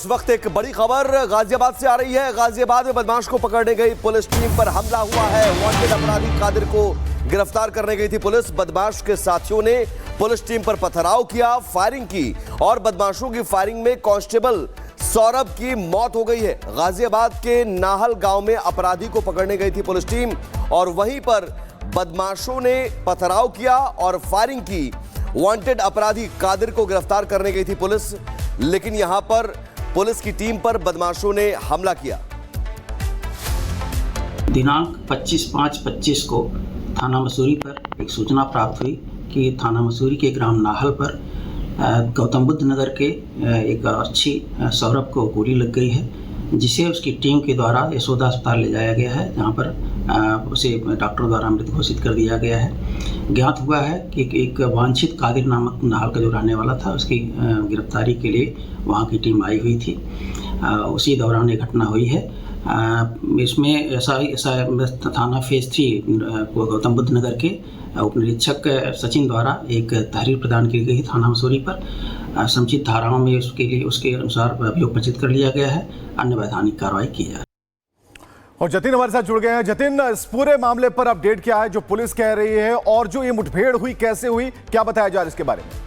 इस वक्त एक बड़ी खबर गाजियाबाद से आ रही है। गाजियाबाद में बदमाश को पकड़ने गई पुलिस टीम पर हमला हुआ है। वांटेड अपराधी कादिर को गिरफ्तार करने गई थी पुलिस। बदमाश के साथियों ने पुलिस टीम पर पथराव किया, फायरिंग की और बदमाशों की फायरिंग में कांस्टेबल सौरभ की मौत हो गई है। गाजियाबाद के नाहल गांव में अपराधी को पकड़ने गई थी पुलिस टीम और वहीं पर बदमाशों ने पथराव किया और फायरिंग की। वांटेड अपराधी कादिर को गिरफ्तार करने गई थी पुलिस, लेकिन यहां पर पुलिस की टीम पर बदमाशों ने हमला किया। दिनांक 25/5/25 को थाना मसूरी पर एक सूचना प्राप्त हुई कि थाना मसूरी के ग्राम नाहल पर गौतम बुद्ध नगर के एक अच्छी सौरभ को गोली लग गई है, जिसे उसकी टीम के द्वारा यशोदा अस्पताल ले जाया गया है, जहां पर उसे डॉक्टर द्वारा मृत घोषित कर दिया गया है। ज्ञात हुआ है कि एक वांछित कादिर नामक नाहल का जो रहने वाला था, उसकी गिरफ्तारी के लिए वहां की टीम आई हुई थी। उसी दौरान ये घटना हुई है। इसमें ऐसा थाना फेज 3 गौतम बुद्ध नगर के उप निरीक्षक सचिन द्वारा एक तहरीर प्रदान की गई थाना मसूरी पर। समुचित धाराओं में उसके अनुसार अभियोग पंजीकृत कर लिया गया है। अन्य वैधानिक कार्रवाई की जाए। और जतिन हमारे साथ जुड़ गए हैं। जतिन, इस पूरे मामले पर अपडेट क्या है जो पुलिस कह रही है, और जो ये मुठभेड़ हुई कैसे हुई, क्या बताया जा रहा है इसके बारे में?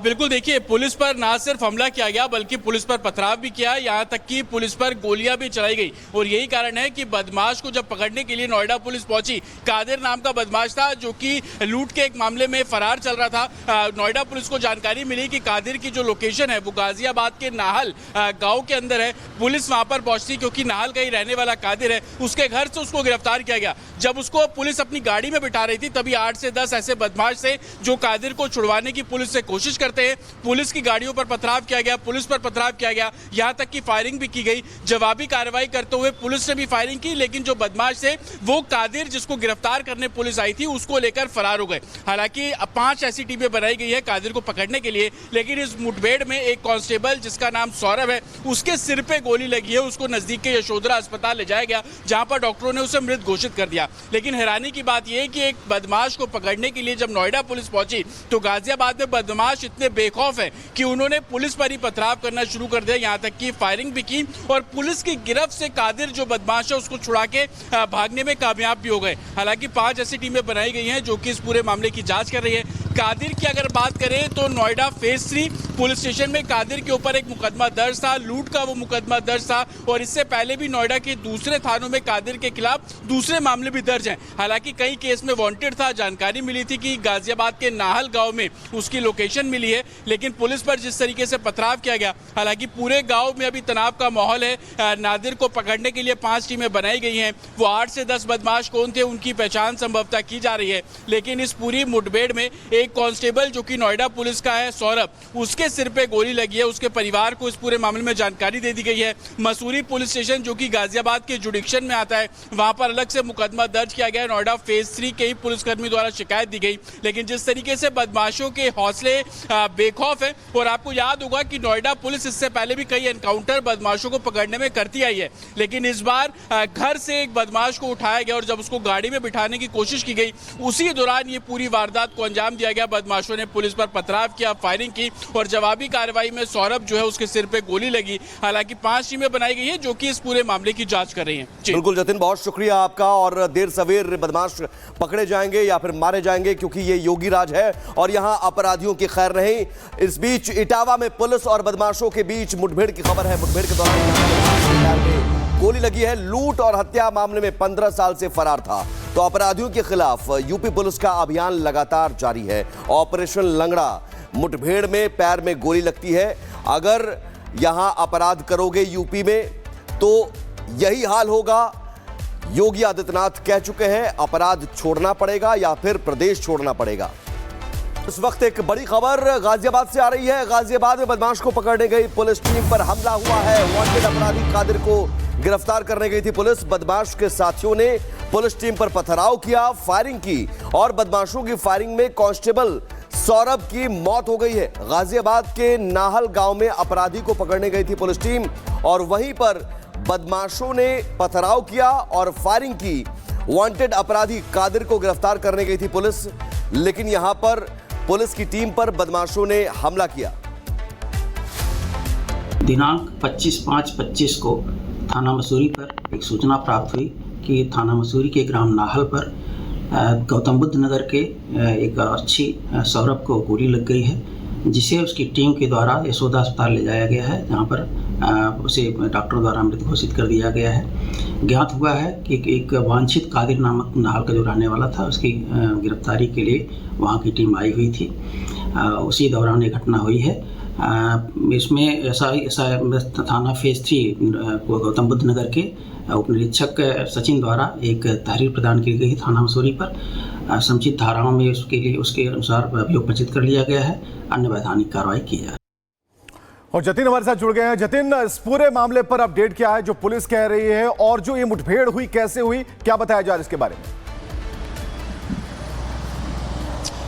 बिल्कुल, देखिए, पुलिस पर ना सिर्फ हमला किया गया बल्कि पुलिस पर पथराव भी किया, यहाँ तक कि पुलिस पर गोलियां भी चलाई गई। और यही कारण है कि बदमाश को जब पकड़ने के लिए नोएडा पुलिस पहुंची, कादिर नाम का बदमाश था जो कि लूट के एक मामले में फरार चल रहा था। नोएडा पुलिस को जानकारी मिली कि कादिर की जो लोकेशन है वो गाजियाबाद के नाहल गाँव के अंदर है। पुलिस वहां पर पहुंचती क्योंकि नाहल का ही रहने वाला कादिर है। उसके घर से उसको गिरफ्तार किया गया। जब उसको पुलिस अपनी गाड़ी में बिठा रही थी, तभी 8 से 10 ऐसे बदमाश थे जो कादिर को छुड़वाने की पुलिस से कोशिश करते हैं। पुलिस की गाड़ियों पर पथराव किया गया, पुलिस पर पथराव किया गया, यहां तक कि फायरिंग भी की गई। जवाबी कार्रवाई करते हुए पुलिस ने भी फायरिंग की, लेकिन जो बदमाश थे वो कादिर जिसको गिरफ्तार करने पुलिस आई थी उसको लेकर फरार हो गए। हालांकि 5 ऐसी टीमें बनाई गई है कादिर को पकड़ने के लिए, लेकिन इस मुठभेड़ में एक कांस्टेबल जिसका नाम सौरभ है, उसके सिर पे गोली लगी है। उसको नजदीक के यशोदा अस्पताल ले जाया गया, जहां पर डॉक्टरों ने उसे मृत घोषित कर दिया। लेकिन हैरानी की बात यह है कि एक बदमाश को पकड़ने के लिए जब नोएडा पुलिस पहुंची तो गाजियाबाद में बदमाश इतने बेखौफ है कि उन्होंने पुलिस पर ही पथराव करना शुरू कर दिया, यहां तक कि फायरिंग भी की और पुलिस की गिरफ्त से कादिर जो बदमाश है उसको छुड़ा के भागने में कामयाब भी हो गए। हालांकि 5 ऐसी टीमें बनाई गई हैं जो कि इस पूरे मामले की जांच कर रही है। कादिर की अगर बात करें तो नोएडा फेज 3 पुलिस स्टेशन में कादिर के ऊपर एक मुकदमा दर्ज था, लूट का वो मुकदमा दर्ज था, और इससे पहले भी नोएडा के दूसरे थानों में कादिर के खिलाफ दूसरे मामले भी दर्ज हैं। हालांकि कई केस में वांटेड था। जानकारी मिली थी कि गाजियाबाद के नाहल गांव में उसकी लोकेशन मिली है, लेकिन पुलिस पर जिस तरीके से पथराव किया गया, हालांकि पूरे गांव में अभी तनाव का माहौल है। नादिर को पकड़ने के लिए 5 टीमें बनाई गई हैं। वो 8 से 10 बदमाश कौन थे उनकी पहचान संभवतः की जा रही है, लेकिन इस पूरी मुठभेड़ में एक कांस्टेबल जो कि नोएडा पुलिस का है सौरभ, उसके सिर पे गोली लगी है। उसके परिवार को इस पूरे मामले में जानकारी दे दी गई है। मसूरी पुलिस स्टेशन जो कि गाजियाबाद के जुडिक्शन में आता है, वहां पर अलग से मुकदमा दर्ज किया गया है। नोएडा फेज 3 के ही पुलिसकर्मी द्वारा शिकायत दी गई, लेकिन जिस तरीके से बदमाशों के हौसले बेखौफ है, और आपको याद होगा कि नोएडा पुलिस इससे पहले भी कई एनकाउंटर बदमाशों को पकड़ने में करती आई है, लेकिन इस बार घर से एक बदमाश को उठाया गया और जब उसको गाड़ी में बिठाने की कोशिश की गई, उसी दौरान ये पूरी वारदात को अंजाम दिया गया। बदमाशों ने पुलिस पर पथराव किया, फायरिंग की और जवाबी कार्रवाई में सौरभ जो है उसके सिर पे गोली लगी। हालांकि 5 टीमें बनाई गई है जो कि इस पूरे मामले की जांच कर रही हैं। बिल्कुल जतिन, बहुत शुक्रिया आपका। और देर सवेर बदमाश पकड़े जाएंगे या फिर मारे जाएंगे, क्योंकि ये योगी राज है और यहां अपराधियों की खैर नहीं। इस बीच इटावा में पुलिस और बदमाशों के बीच मुठभेड़ की खबर है। मुठभेड़ के दौरान गोली लगी है। लूट और हत्या मामले में 15 साल से फरार था, तो अपराधियों के खिलाफ यूपी पुलिस का अभियान लगातार जारी है। ऑपरेशन लंगड़ा मुठभेड़ में पैर में गोली लगती है। अगर यहां अपराध करोगे यूपी में तो यही हाल होगा। योगी आदित्यनाथ कह चुके हैं अपराध छोड़ना पड़ेगा या फिर प्रदेश छोड़ना पड़ेगा। इस वक्त एक बड़ी खबर गाजियाबाद से आ रही है। गाजियाबाद में बदमाश को पकड़ने गई पुलिस टीम पर हमला हुआ है। वांटेड अपराधी कादिर को गिरफ्तार करने गई थी पुलिस। बदमाश के साथियों ने पुलिस टीम पर पथराव किया, फायरिंग की और बदमाशों की फायरिंग में कांस्टेबल सौरभ की मौत हो गई है। गाजियाबाद के नाहल गांव में अपराधी को पकड़ने गई थी पुलिस टीम और वहीं पर बदमाशों ने पथराव किया और फायरिंग की। वांटेड अपराधी कादिर को गिरफ्तार करने गई थी पुलिस, लेकिन यहां पर पुलिस की टीम पर बदमाशों ने हमला किया। दिनांक 25/5/25 को थाना मसूरी पर एक सूचना प्राप्त हुई कि थाना मसूरी के ग्राम नाहल पर गौतम बुद्ध नगर के एक अच्छी सौरभ को गोली लग गई है, जिसे उसकी टीम के द्वारा यशोदा अस्पताल ले जाया गया है, जहां पर उसे डॉक्टर द्वारा मृत घोषित कर दिया गया है। ज्ञात हुआ है कि एक वांछित कादिर नामक नाहल का जो रहने वाला था, उसकी गिरफ्तारी के लिए वहां की टीम आई हुई थी। उसी दौरान ये घटना हुई है। इसमें ऐसा थाना फेज 3 गौतम बुद्ध नगर के उप निरीक्षक सचिन द्वारा एक तहरीर प्रदान की गई थाना मसूरी पर। समुचित धाराओं में उसके अनुसार अभियोग पंजीकृत कर लिया गया है। अन्य वैधानिक कार्रवाई की जाए। और जतिन हमारे साथ जुड़ गए हैं। जतिन, इस पूरे मामले पर अपडेट क्या है जो पुलिस कह रही है, और जो ये मुठभेड़ हुई कैसे हुई, क्या बताया जा रहा है इसके बारे में?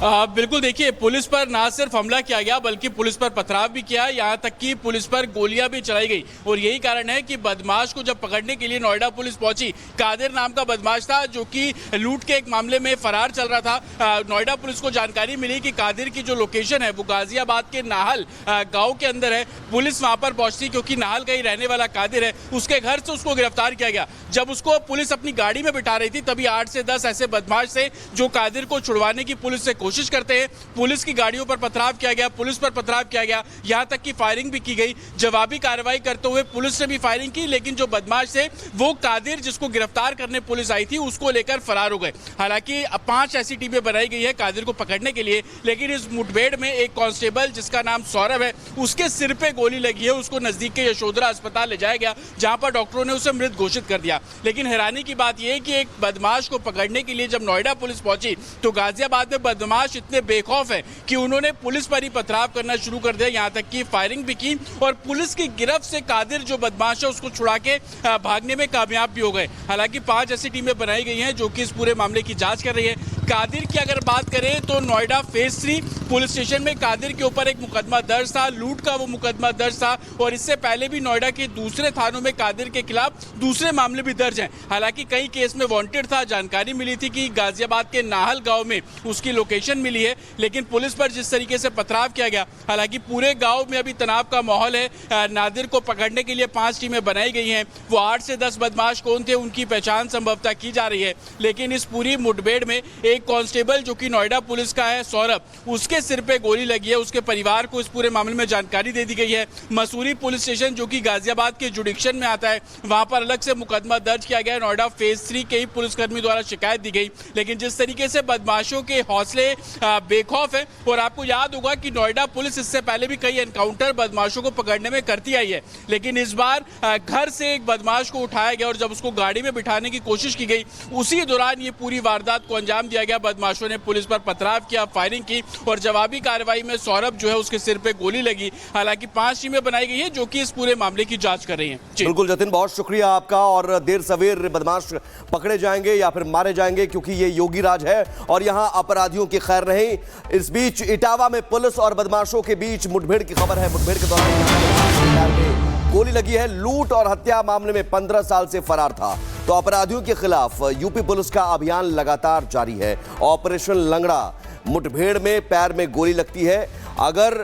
बिल्कुल देखिए, पुलिस पर ना सिर्फ हमला किया गया बल्कि पुलिस पर पथराव भी किया, यहाँ तक कि पुलिस पर गोलियां भी चलाई गई। और यही कारण है कि बदमाश को जब पकड़ने के लिए नोएडा पुलिस पहुंची, कादिर नाम का बदमाश था जो कि लूट के एक मामले में फरार चल रहा था। नोएडा पुलिस को जानकारी मिली कि कादिर की जो लोकेशन है वो गाजियाबाद के नाहल गाँव के अंदर है। पुलिस वहां पर पहुंचती क्योंकि नाहल का ही रहने वाला कादिर है, उसके घर से उसको गिरफ्तार किया गया। जब उसको पुलिस अपनी गाड़ी में बिठा रही थी, तभी 8 से 10 ऐसे बदमाश थे जो कादिर को छुड़वाने की पुलिस से कोशिश करते हैं। पुलिस की गाड़ियों पर पथराव किया गया, पुलिस पर पथराव किया गया, यहां तक कि फायरिंग भी की गई। जवाबी कार्रवाई करते हुए पुलिस ने भी फायरिंग की, लेकिन जो बदमाश थे वो कादिर जिसको गिरफ्तार करने पुलिस आई थी उसको लेकर फरार हो गए। हालांकि 5 ऐसी टीमें बनाई गई है कादिर को पकड़ने के लिए, लेकिन इस मुठभेड़ में एक कांस्टेबल जिसका नाम सौरभ है, उसके सिर पे गोली लगी है। उसको नजदीक के यशोदा अस्पताल ले जाया गया, जहां पर डॉक्टरों ने उसे मृत घोषित कर दिया। लेकिन हैरानी की बात यह है कि एक बदमाश को पकड़ने के लिए जब नोएडा पुलिस पहुंची तो गाजियाबाद में बदमाश इतने बेखौफ है कि उन्होंने पुलिस पर ही पथराव करना शुरू कर दिया, यहां तक कि फायरिंग भी की और पुलिस की गिरफ्त से कादिर जो बदमाश है उसको छुड़ा के भागने में कामयाब भी हो गए। हालांकि 5 ऐसी टीमें बनाई गई हैं जो कि इस पूरे मामले की जांच कर रही है। कादिर की अगर बात करें तो नोएडा फेज 3 पुलिस स्टेशन में कादिर के ऊपर एक मुकदमा दर्ज था, लूट का वो मुकदमा दर्ज था, और इससे पहले भी नोएडा के दूसरे थानों में कादिर के खिलाफ दूसरे मामले भी दर्ज हैं। हालांकि कई केस में वांटेड था। जानकारी मिली थी कि गाजियाबाद के नाहल गांव में उसकी लोकेशन मिली है, लेकिन पुलिस पर जिस तरीके से पथराव किया गया, हालांकि पूरे गांव में अभी तनाव का माहौल है। नादिर को पकड़ने के लिए 5 टीमें बनाई गई हैं। वो 8 से 10 बदमाश कौन थे उनकी पहचान संभवतः की जा रही है, लेकिन इस पूरी मुठभेड़ में एक कांस्टेबल जो कि नोएडा पुलिस का है सौरभ, उसके सिर पे गोली लगी है। उसके परिवार को इस पूरे मामले में जानकारी दे दी गई है। मसूरी पुलिस स्टेशन जो कि गाजियाबाद के जुडिक्शन में आता है, वहां पर अलग से मुकदमा दर्ज किया गया है। नोएडा फेज 3 के ही पुलिसकर्मी द्वारा शिकायत दी गई, लेकिन जिस तरीके से बदमाशों के हौसले बेखौफ है, और आपको याद होगा कि नोएडा पुलिस इससे पहले भी कई एनकाउंटर बदमाशों को पकड़ने में करती आई है, लेकिन इस बार घर से एक बदमाश को उठाया गया और जब उसको गाड़ी में बिठाने की कोशिश की गई, उसी दौरान ये पूरी वारदात को अंजाम दिया गया। बदमाशों ने पुलिस पर पथराव किया, फायरिंग की, और जवाबी कार्रवाई में सौरभ जो है उसके सिर पे गोली लगी। हालांकि 5 टीमें बनाई गई है जो कि इस पूरे मामले की जांच कर रही हैं। बिल्कुल जतिन, बहुत शुक्रिया आपका। और देर सवेर बदमाश पकड़े जाएंगे या फिर मारे जाएंगे, क्योंकि ये योगी राज है और यहां अपराधियों की खैर नहीं। इस बीच इटावा में पुलिस और बदमाशों के बीच मुठभेड़ की खबर है। मुठभेड़ के दौरान गोली लगी है। लूट और हत्या मामले में 15 साल से फरार था, तो अपराधियों के खिलाफ यूपी पुलिस का अभियान लगातार जारी है। ऑपरेशन लंगड़ा, मुठभेड़ में पैर में गोली लगती है। अगर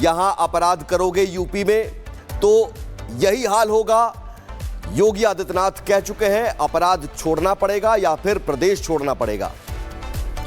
यहां अपराध करोगे यूपी में तो यही हाल होगा। योगी आदित्यनाथ कह चुके हैं अपराध छोड़ना पड़ेगा या फिर प्रदेश छोड़ना पड़ेगा।